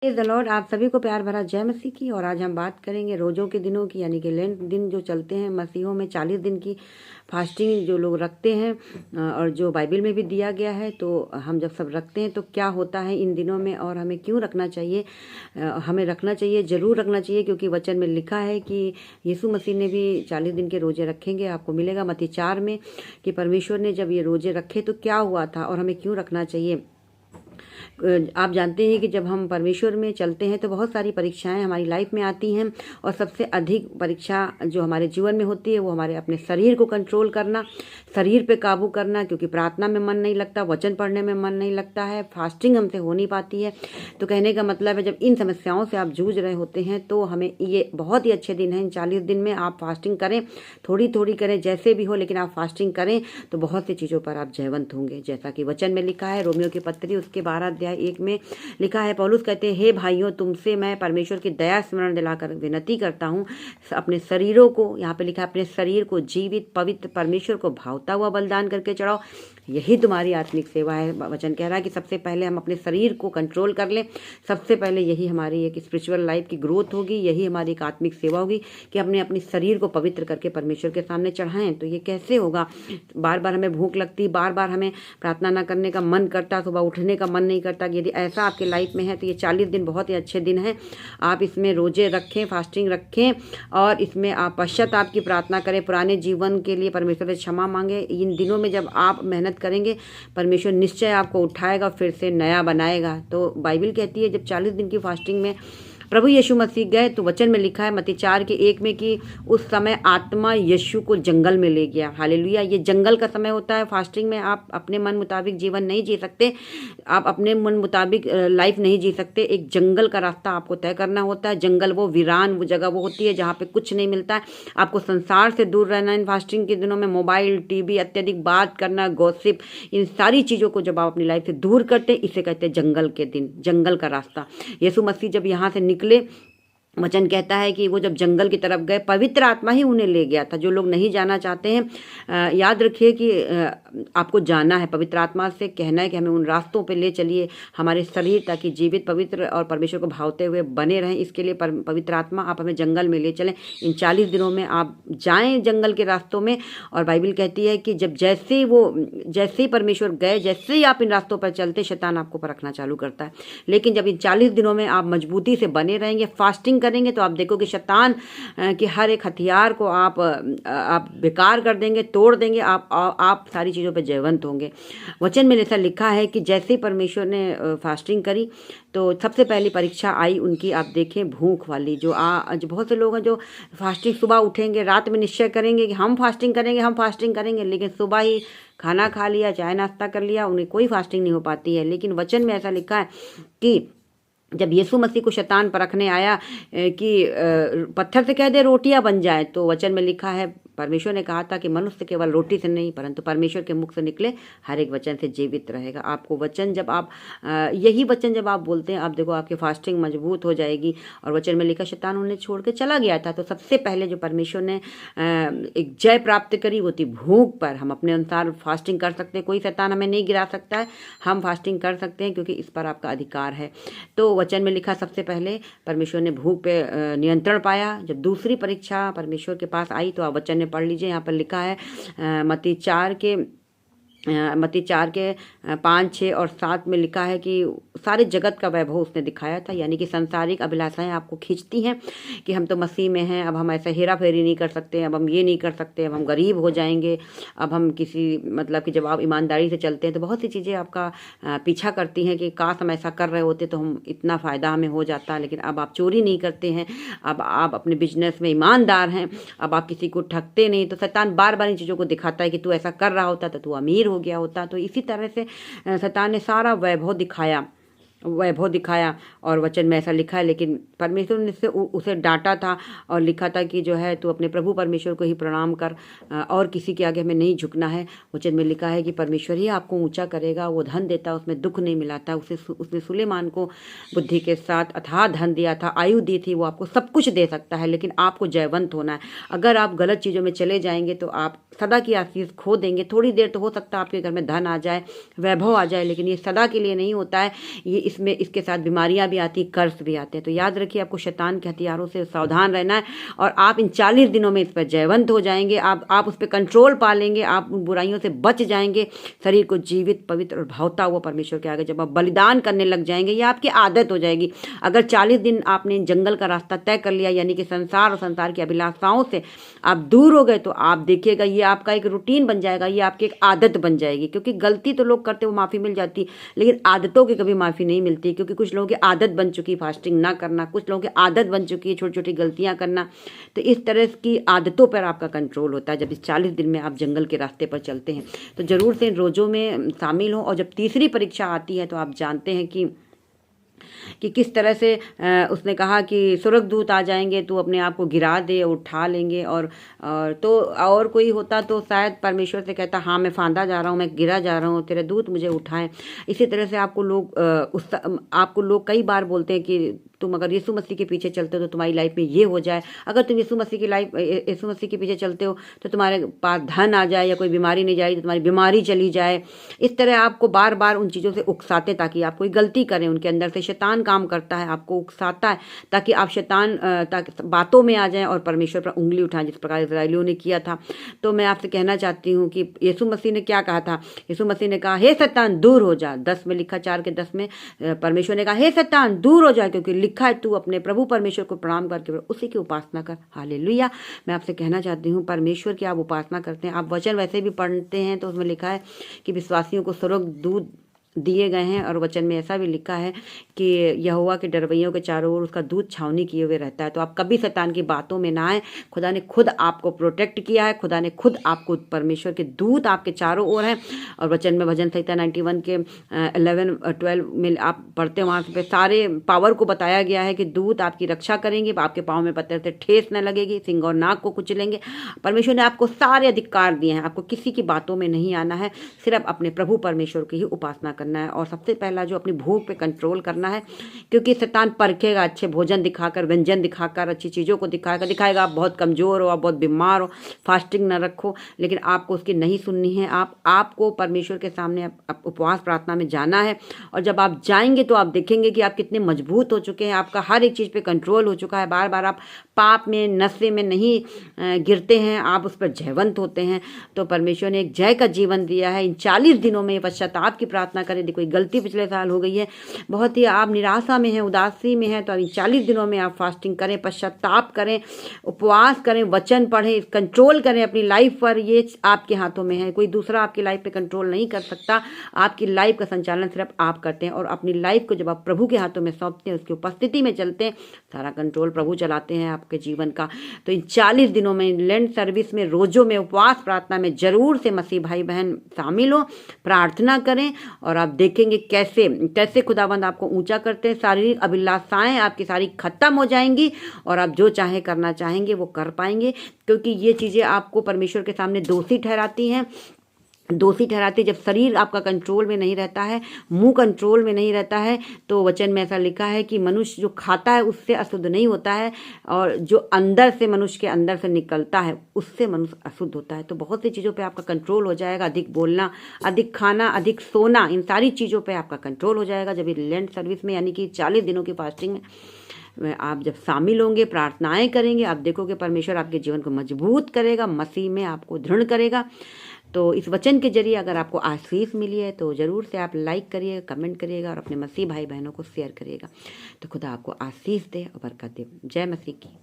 Praise the Lord. आप सभी को प्यार भरा जय मसीह की। और आज हम बात करेंगे रोज़ों के दिनों की, यानी कि लेंट दिन जो चलते हैं मसीहों में, 40 दिन की फास्टिंग जो लोग रखते हैं और जो बाइबल में भी दिया गया है। तो हम जब सब रखते हैं तो क्या होता है इन दिनों में, और हमें क्यों रखना चाहिए। हमें रखना चाहिए, ज़रूर रखना चाहिए, क्योंकि वचन में लिखा है कि यीशु मसीह ने भी 40 दिन के रोज़े रखेंगे। आपको मिलेगा मत्ती 4 में कि परमेश्वर ने जब ये रोज़े रखे तो क्या हुआ था और हमें क्यों रखना चाहिए। आप जानते हैं कि जब हम परमेश्वर में चलते हैं तो बहुत सारी परीक्षाएं हमारी लाइफ में आती हैं, और सबसे अधिक परीक्षा जो हमारे जीवन में होती है वो हमारे अपने शरीर को कंट्रोल करना, शरीर पे काबू करना, क्योंकि प्रार्थना में मन नहीं लगता, वचन पढ़ने में मन नहीं लगता है, फास्टिंग हमसे हो नहीं पाती है। तो कहने का मतलब है, जब इन समस्याओं से आप जूझ रहे होते हैं तो हमें ये बहुत ही अच्छे दिन हैं। इन 40 दिन में आप फास्टिंग करें, थोड़ी थोड़ी करें, जैसे भी हो, लेकिन आप फास्टिंग करें तो बहुत सी चीज़ों पर आप जयवंत होंगे। जैसा कि वचन में लिखा है, रोमियो की पत्री उसके 12 अध्याय 1 में लिखा है, पौलुस कहते हैं, हे भाइयों, तुमसे मैं परमेश्वर की दया स्मरण दिलाकर विनती करता हूँ, अपने शरीरों को, यहाँ पे लिखा है, अपने शरीर को जीवित पवित्र परमेश्वर को भावता हुआ बलिदान करके चढ़ाओ, यही तुम्हारी आत्मिक सेवा है। वचन कह रहा है कि सबसे पहले हम अपने शरीर को कंट्रोल कर लें। सबसे पहले यही हमारी एक स्पिरिचुअल लाइफ की ग्रोथ होगी, यही हमारी एक आत्मिक सेवा होगी कि हमने अपने शरीर को पवित्र करके परमेश्वर के सामने चढ़ाएं। तो ये कैसे होगा। बार बार हमें भूख लगती, बार बार हमें प्रार्थना ना करने का मन करता, सुबह उठने का मन नहीं करता। यदि ऐसा आपके लाइफ में है तो ये 40 दिन बहुत ही अच्छे दिन हैं। आप इसमें रोजे रखें, फास्टिंग रखें, और इसमें आप पश्चाताप की प्रार्थना करें, पुराने जीवन के लिए परमेश्वर से क्षमा मांगे। इन दिनों में जब आप मेहनत करेंगे, परमेश्वर निश्चय आपको उठाएगा, फिर से नया बनाएगा। तो बाइबल कहती है, जब 40 दिन की फास्टिंग में प्रभु यीशु मसीह गए तो वचन में लिखा है मत्ती 4 के 1 में कि उस समय आत्मा यीशु को जंगल में ले गया। हालेलुया। ये जंगल का समय होता है। फास्टिंग में आप अपने मन मुताबिक जीवन नहीं जी सकते, आप अपने मन मुताबिक लाइफ नहीं जी सकते। एक जंगल का रास्ता आपको तय करना होता है। जंगल वो वीरान वो जगह वो होती है जहाँ पे कुछ नहीं मिलता है। आपको संसार से दूर रहना इन फास्टिंग के दिनों में। मोबाइल, टीवी, अत्यधिक बात करना, गॉसिप, इन सारी चीज़ों को जब आप अपनी लाइफ से दूर करते हैं, इसे कहते हैं जंगल के दिन, जंगल का रास्ता। यीशु मसीह जब यहाँ से निकले, वचन कहता है कि वो जब जंगल की तरफ गए, पवित्र आत्मा ही उन्हें ले गया था। जो लोग नहीं जाना चाहते हैं, याद रखिए कि आपको जाना है। पवित्र आत्मा से कहना है कि हमें उन रास्तों पे ले चलिए, हमारे शरीर ताकि जीवित, पवित्र और परमेश्वर को भावते हुए बने रहें। इसके लिए पवित्र आत्मा आप हमें जंगल में ले चलें। इन 40 दिनों में आप जाएं जंगल के रास्तों में। और बाइबल कहती है कि जब जैसे ही परमेश्वर गए, जैसे ही आप इन रास्तों पर चलते, शैतान आपको परखना चालू करता है। लेकिन जब इन 40 दिनों में आप मजबूती से बने रहेंगे, फास्टिंग करेंगे, तो आप देखोगे शैतान के हर एक हथियार को आप बेकार कर देंगे, तोड़ देंगे। आप सारी चीज़ों पे जयवंत होंगे। वचन में ऐसा लिखा है कि जैसे ही परमेश्वर ने फास्टिंग करी तो सबसे पहली परीक्षा आई उनकी, आप देखें, भूख वाली। जो बहुत से लोग हैं जो फास्टिंग सुबह उठेंगे, रात में निश्चय करेंगे कि हम फास्टिंग करेंगे, लेकिन सुबह ही खाना खा लिया, चाय नाश्ता कर लिया, उन्हें कोई फास्टिंग नहीं हो पाती है। लेकिन वचन में ऐसा लिखा है कि जब यीशु मसीह को शैतान परखने आया कि पत्थर से कह दे रोटियां बन जाए, तो वचन में लिखा है, परमेश्वर ने कहा था कि मनुष्य केवल रोटी से नहीं परंतु परमेश्वर के मुख से निकले हर एक वचन से जीवित रहेगा। आपको वचन जब आप यही वचन जब आप बोलते हैं, आप देखो आपकी फास्टिंग मजबूत हो जाएगी। और वचन में लिखा, शैतान उन्हें छोड़ के चला गया था। तो सबसे पहले जो परमेश्वर ने एक जय प्राप्त करी वो थी भूख पर। हम अपने अनुसार फास्टिंग कर सकते हैं, कोई शैतान हमें नहीं गिरा सकता है। हम फास्टिंग कर सकते हैं क्योंकि इस पर आपका अधिकार है। तो वचन में लिखा, सबसे पहले परमेश्वर ने भूख पे नियंत्रण पाया। जब दूसरी परीक्षा परमेश्वर के पास आई तो आप वचन में पढ़ लीजिए। यहाँ पर लिखा है मत्ती 4 के 5, 6 और 7 में लिखा है कि सारे जगत का वैभव उसने दिखाया था। यानी कि सांसारिक अभिलाषाएं आपको खींचती हैं कि हम तो मसीह में हैं, अब हम ऐसा हेरा फेरी नहीं कर सकते, अब हम ये नहीं कर सकते, अब हम गरीब हो जाएंगे, अब हम किसी मतलब कि जब आप ईमानदारी से चलते हैं तो बहुत सी चीज़ें आपका पीछा करती हैं कि काश हम ऐसा कर रहे होते तो हम इतना फ़ायदा हमें हो जाता। लेकिन अब आप चोरी नहीं करते हैं, अब आप अपने बिजनेस में ईमानदार हैं, अब आप किसी को ठगते नहीं। तो शैतान बार बार इन चीज़ों को दिखाता है कि तू ऐसा कर रहा होता तो तू अमीर हो गया होता। तो इसी तरह से शैतान ने सारा वैभव दिखाया और वचन में ऐसा लिखा है। लेकिन परमेश्वर ने उसे डांटा था और लिखा था कि जो है तू अपने प्रभु परमेश्वर को ही प्रणाम कर, और किसी के आगे हमें नहीं झुकना है। वचन में लिखा है कि परमेश्वर ही आपको ऊंचा करेगा, वो धन देता, उसमें दुख नहीं मिलाता। उसने सुलेमान को बुद्धि के साथ अथाह धन दिया था, आयु दी थी, वो आपको सब कुछ दे सकता है, लेकिन आपको जयवंत होना है। अगर आप गलत चीज़ों में चले जाएंगे तो आप सदा की आशीष खो देंगे। थोड़ी देर तो हो सकता है आपके घर में धन आ जाए, वैभव आ जाए, लेकिन ये सदा के लिए नहीं होता है। ये इसमें इसके साथ बीमारियां भी आती, कर्ज भी आते हैं। तो याद रखिए आपको शैतान के हथियारों से सावधान रहना है और आप इन 40 दिनों में इस पर जयवंत हो जाएंगे। आप उस पर कंट्रोल पा लेंगे, आप उन बुराइयों से बच जाएंगे। शरीर को जीवित, पवित्र और भावता हुआ परमेश्वर के आगे जब आप बलिदान करने लग जाएंगे, ये आपकी आदत हो जाएगी। अगर 40 दिन आपने जंगल का रास्ता तय कर लिया, यानी कि संसार और संसार की अभिलाषाओं से आप दूर हो गए, तो आप देखिएगा ये आपका एक रूटीन बन जाएगा, ये आपकी एक आदत बन जाएगी। क्योंकि गलती तो लोग करते, वो माफ़ी मिल जाती, लेकिन आदतों की कभी माफ़ी नहीं मिलती। क्योंकि कुछ लोगों की आदत बन चुकी फास्टिंग ना करना, कुछ लोगों की आदत बन चुकी है छोटी छोटी गलतियां करना। तो इस तरह की आदतों पर आपका कंट्रोल होता है जब इस 40 दिन में आप जंगल के रास्ते पर चलते हैं। तो ज़रूर से इन रोज़ों में शामिल हो। और जब तीसरी परीक्षा आती है तो आप जानते हैं कि किस तरह से उसने कहा कि स्वर्गदूत आ जाएंगे तो अपने आप को गिरा दे, उठा लेंगे। और तो और कोई होता तो शायद परमेश्वर से कहता, हाँ मैं फांदा जा रहा हूँ, मैं गिरा जा रहा हूँ, तेरे दूत मुझे उठाएं। इसी तरह से आपको लोग कई बार बोलते हैं कि तुम अगर यीशु मसीह के पीछे चलते हो तो तुम्हारी लाइफ में ये हो जाए, अगर तुम यीशु मसीह के पीछे चलते हो तो तुम्हारे पास धन आ जाए, या कोई बीमारी नहीं जाए तो तुम्हारी बीमारी चली जाए। इस तरह आपको बार बार उन चीज़ों से उकसाते ताकि आप कोई गलती करें। उनके अंदर से शैतान काम करता है, आपको उकसाता है ताकि आप ताकि बातों में आ जाएं और परमेश्वर पर उंगली उठाएं, जिस प्रकार इस्राएलियों ने किया था। तो मैं आपसे कहना चाहती हूँ कि यीशु मसीह ने क्या कहा था। यीशु मसीह ने कहा, हे शैतान दूर हो जा। 10 में लिखा, 4:10 में परमेश्वर ने कहा, हे शैतान दूर हो जा, क्योंकि लिखा है तू अपने प्रभु परमेश्वर को प्रणाम करके उसी की उपासना कर। हालेलुया। मैं आपसे कहना चाहती हूँ, परमेश्वर की आप उपासना करते हैं, आप वचन वैसे भी पढ़ते हैं तो उसमें लिखा है कि विश्वासियों को स्वर्गदूत दिए गए हैं। और वचन में ऐसा भी लिखा है कि यहोवा के डरवैयों के चारों ओर उसका दूत छावनी किए हुए रहता है। तो आप कभी शैतान की बातों में ना आए। खुदा ने खुद आपको प्रोटेक्ट किया है, खुदा ने खुद आपको, परमेश्वर के दूत आपके चारों ओर हैं। और वचन में भजन संहिता 91 के 11-12 में आप पढ़ते हैं, वहाँ पे सारे पावर को बताया गया है कि दूत आपकी रक्षा करेंगे, आपके पाँव में पत्थर से ठेस न लगेगी, सिंग और नाक को कुचलेंगे। परमेश्वर ने आपको सारे अधिकार दिए हैं, आपको किसी की बातों में नहीं आना है, सिर्फ अपने प्रभु परमेश्वर की ही उपासना करना है। और सबसे पहला जो अपनी भूख पे कंट्रोल करना है, क्योंकि शैतान परखेगा, अच्छे भोजन दिखाकर, व्यंजन दिखाकर, अच्छी चीज़ों को दिखाएगा आप बहुत कमज़ोर हो, आप बहुत बीमार हो, फास्टिंग ना रखो, लेकिन आपको उसकी नहीं सुननी है। आपको परमेश्वर के सामने उपवास प्रार्थना में जाना है। और जब आप जाएंगे तो आप देखेंगे कि आप कितने मजबूत हो चुके हैं, आपका हर एक चीज़ पे कंट्रोल हो चुका है, बार बार आप पाप में, नशे में नहीं गिरते हैं, आप उस पर जयवंत होते हैं। तो परमेश्वर ने एक जय का जीवन दिया है। इन 40 दिनों में पश्चाताप की प्रार्थना करें। कोई गलती पिछले साल हो गई है, बहुत ही आप निराशा में हैं, उदासी में हैं, तो इन 40 दिनों में आप फास्टिंग करें, पश्चाताप करें, उपवास करें, वचन पढ़ें, कंट्रोल करें अपनी लाइफ पर। ये आपके हाथों में है, कोई दूसरा आपकी लाइफ पे कंट्रोल नहीं कर सकता। आपकी लाइफ का संचालन सिर्फ आप करते हैं। और अपनी लाइफ को जब आप प्रभु के हाथों में सौंपते हैं, उसकी उपस्थिति में चलते हैं, सारा कंट्रोल प्रभु चलाते हैं आपके जीवन का। तो इन 40 दिनों में लेंट सर्विस में, रोजों में, उपवास प्रार्थना में जरूर से मसीह भाई बहन शामिल हो, प्रार्थना करें। और आप देखेंगे कैसे खुदाबंद आपको ऊंचा करते हैं। शारीरिक अभिलाषाएं आपकी सारी खत्म हो जाएंगी और आप जो चाहे करना चाहेंगे वो कर पाएंगे, क्योंकि ये चीज़ें आपको परमेश्वर के सामने दोषी ठहराती हैं। जब शरीर आपका कंट्रोल में नहीं रहता है, मुंह कंट्रोल में नहीं रहता है, तो वचन में ऐसा लिखा है कि मनुष्य जो खाता है उससे अशुद्ध नहीं होता है, और जो अंदर से, मनुष्य के अंदर से निकलता है उससे मनुष्य अशुद्ध होता है। तो बहुत सी चीज़ों पे आपका कंट्रोल हो जाएगा। अधिक बोलना, अधिक खाना, अधिक सोना, इन सारी चीज़ों पे आपका कंट्रोल हो जाएगा जब ये लेंट सर्विस में, यानी कि 40 दिनों की फास्टिंग में आप जब शामिल होंगे, प्रार्थनाएं करेंगे, आप देखोगे परमेश्वर आपके जीवन को मजबूत करेगा, मसीह में आपको दृढ़ करेगा। तो इस वचन के जरिए अगर आपको आशीष मिली है तो ज़रूर से आप लाइक करिएगा, कमेंट करिएगा और अपने मसीह भाई बहनों को शेयर करिएगा। तो खुदा आपको आशीष दे और बरकत दे। जय मसीह की।